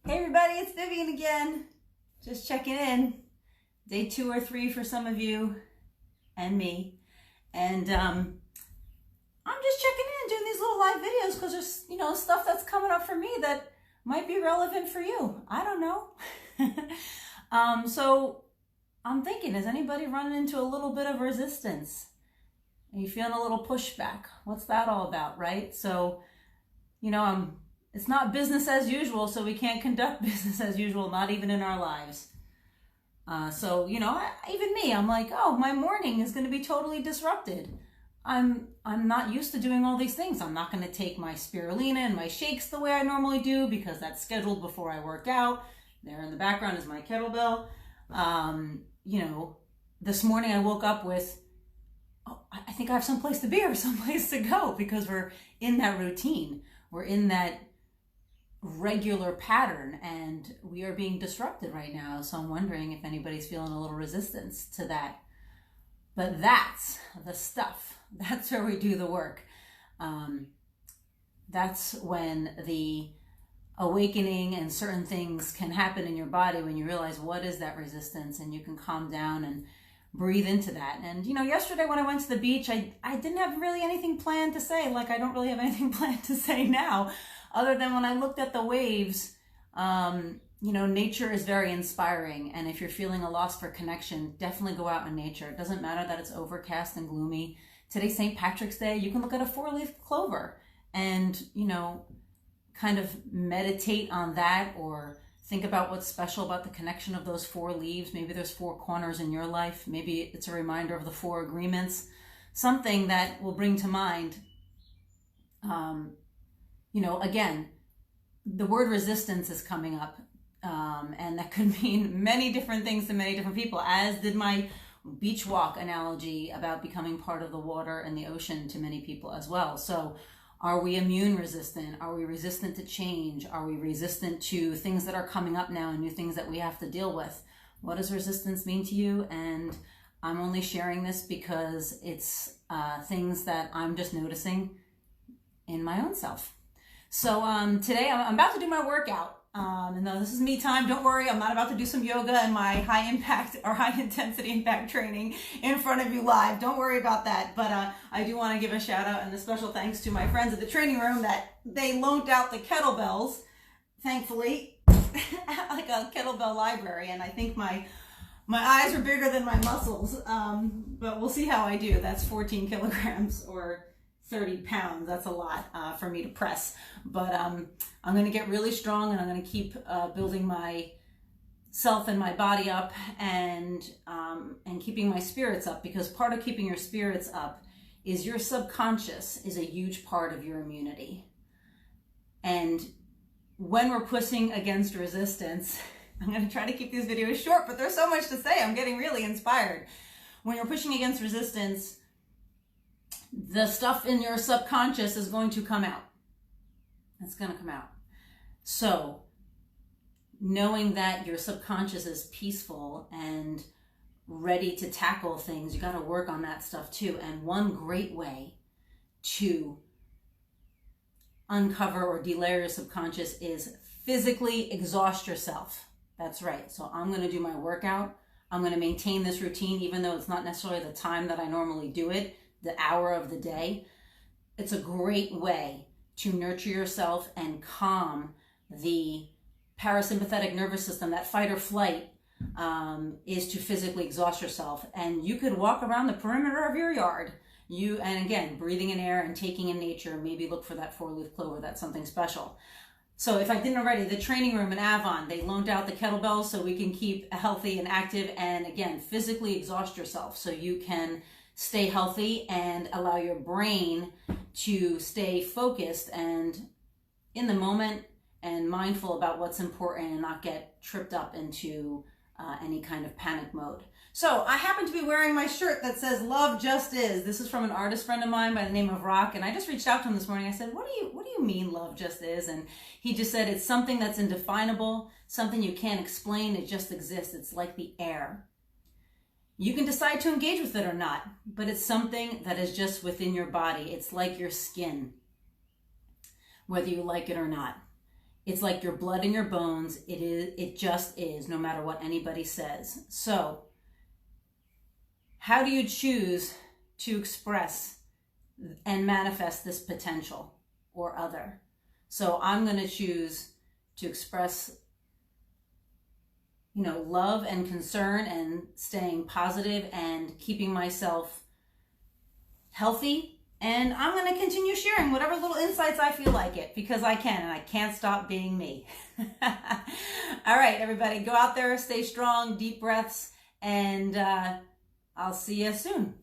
Hey everybody, it's Vivian again. Just checking in. Day 2 or 3 for some of you and me. And I'm just checking in, doing these little live videos because there's, stuff that's coming up for me that might be relevant for you. I don't know. So I'm thinking, is anybody running into a little bit of resistance? Are you feeling a little pushback? What's that all about, right? So, it's not business as usual, so we can't conduct business as usual, not even in our lives. Even me, I'm like, oh, my morning is going to be totally disrupted. I'm not used to doing all these things. I'm not going to take my spirulina and my shakes the way I normally do because that's scheduled before I work out. There in the background is my kettlebell. This morning I woke up with, I think I have someplace to be or someplace to go because we're in that routine. We're in that regular pattern and we are being disrupted right now. So I'm wondering if anybody's feeling a little resistance to that. But that's the stuff. That's where we do the work. That's when the awakening and certain things can happen in your body when you realize what is that resistance and you can calm down and breathe into that. And yesterday when I went to the beach, I didn't have really anything planned to say. Like I don't really have anything planned to say now, other than when I looked at the waves. Nature is very inspiring. And if you're feeling a loss for connection, definitely go out in nature. It doesn't matter that it's overcast and gloomy. Today's St. Patrick's Day. You can look at a 4-leaf clover and, kind of meditate on that or think about what's special about the connection of those 4 leaves. Maybe there's 4 corners in your life. Maybe it's a reminder of the 4 agreements. Something that will bring to mind, again, the word resistance is coming up. And that could mean many different things to many different people, as did my beach walk analogy about becoming part of the water and the ocean to many people as well. So are we immune resistant? Are we resistant to change? Are we resistant to things that are coming up now and new things that we have to deal with? What does resistance mean to you? And I'm only sharing this because it's things that I'm just noticing in my own self. So today I'm about to do my workout. And though this is me time, don't worry, I'm not about to do some yoga and my high impact or high intensity impact training in front of you live. Don't worry about that. But I do want to give a shout out and a special thanks to my friends at the training room that they loaned out the kettlebells, thankfully, like a kettlebell library. And I think my eyes are bigger than my muscles, but we'll see how I do. That's 14 kilograms or 30 pounds. That's a lot for me to press, but I'm going to get really strong and I'm going to keep building myself and my body up and keeping my spirits up, because part of keeping your spirits up is your subconscious is a huge part of your immunity. And when we're pushing against resistance, I'm going to try to keep these videos short, but there's so much to say. I'm getting really inspired. When you're pushing against resistance, the stuff in your subconscious is going to come out. It's going to come out. So knowing that your subconscious is peaceful and ready to tackle things, you got to work on that stuff too. And one great way to uncover or delayer your subconscious is physically exhaust yourself. That's right. So I'm going to do my workout. I'm going to maintain this routine, even though it's not necessarily the time that I normally do it, the hour of the day. It's a great way to nurture yourself and calm the parasympathetic nervous system. That fight or flight is to physically exhaust yourself. And you could walk around the perimeter of your yard. And again, breathing in air and taking in nature, maybe look for that 4-leaf clover. That's something special. So if I didn't already, the training room in Avon, they loaned out the kettlebells so we can keep healthy and active. And again, physically exhaust yourself so you can stay healthy and allow your brain to stay focused and in the moment and mindful about what's important and not get tripped up into any kind of panic mode. So I happen to be wearing my shirt that says "Love Just Is." This is from an artist friend of mine by the name of Rock, and I just reached out to him this morning. I said, what do you mean love just is? And he just said it's something that's indefinable, something you can't explain, it just exists. It's like the air. You can decide to engage with it or not, but it's something that is just within your body. It's like your skin, whether you like it or not. It's like your blood in your bones. It just is, no matter what anybody says. So how do you choose to express and manifest this potential or other? So I'm going to choose to express, love and concern and staying positive and keeping myself healthy. And I'm going to continue sharing whatever little insights I feel like it, because I can, and I can't stop being me. All right, everybody, go out there, stay strong, deep breaths, and I'll see you soon.